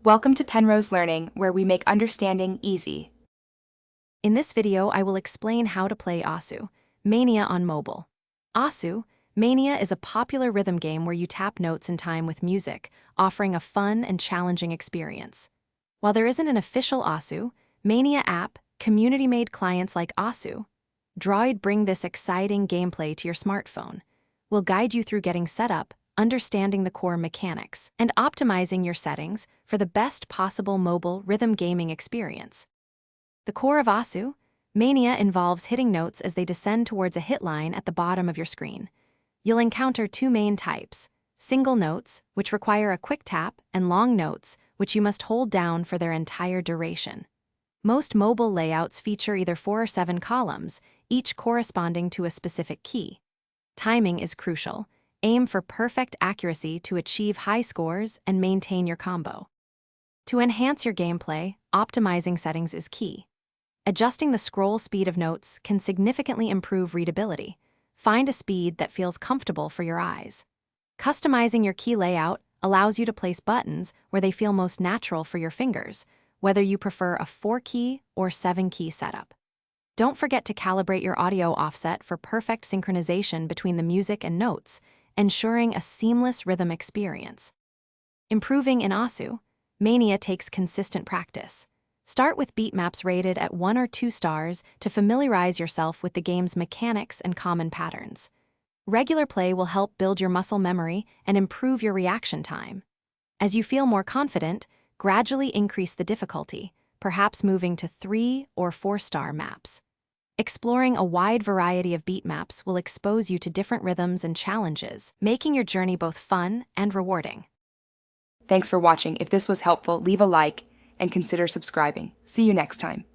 Welcome to Penrose Learning, where we make understanding easy. In this video, I will explain how to play Asu, Mania on mobile. Asu, Mania is a popular rhythm game where you tap notes in time with music, offering a fun and challenging experience. While there isn't an official Asu, Mania app, community-made clients like Asu, Droid bring this exciting gameplay to your smartphone. We'll guide you through getting set up, understanding the core mechanics, and optimizing your settings for the best possible mobile rhythm gaming experience. The core of Asu, Mania, involves hitting notes as they descend towards a hit line at the bottom of your screen. You'll encounter two main types: single notes, which require a quick tap, and long notes, which you must hold down for their entire duration. Most mobile layouts feature either 4 or 7 columns, each corresponding to a specific key. Timing is crucial. Aim for perfect accuracy to achieve high scores and maintain your combo. To enhance your gameplay, optimizing settings is key. Adjusting the scroll speed of notes can significantly improve readability. Find a speed that feels comfortable for your eyes. Customizing your key layout allows you to place buttons where they feel most natural for your fingers, whether you prefer a 4-key or 7-key setup. Don't forget to calibrate your audio offset for perfect synchronization between the music and notes, ensuring a seamless rhythm experience. Improving in Asu, Mania takes consistent practice. Start with beat maps rated at 1 or 2 stars to familiarize yourself with the game's mechanics and common patterns. Regular play will help build your muscle memory and improve your reaction time. As you feel more confident, gradually increase the difficulty, perhaps moving to 3 or 4-star maps. Exploring a wide variety of beat maps will expose you to different rhythms and challenges, making your journey both fun and rewarding. Thanks for watching. If this was helpful, leave a like and consider subscribing. See you next time.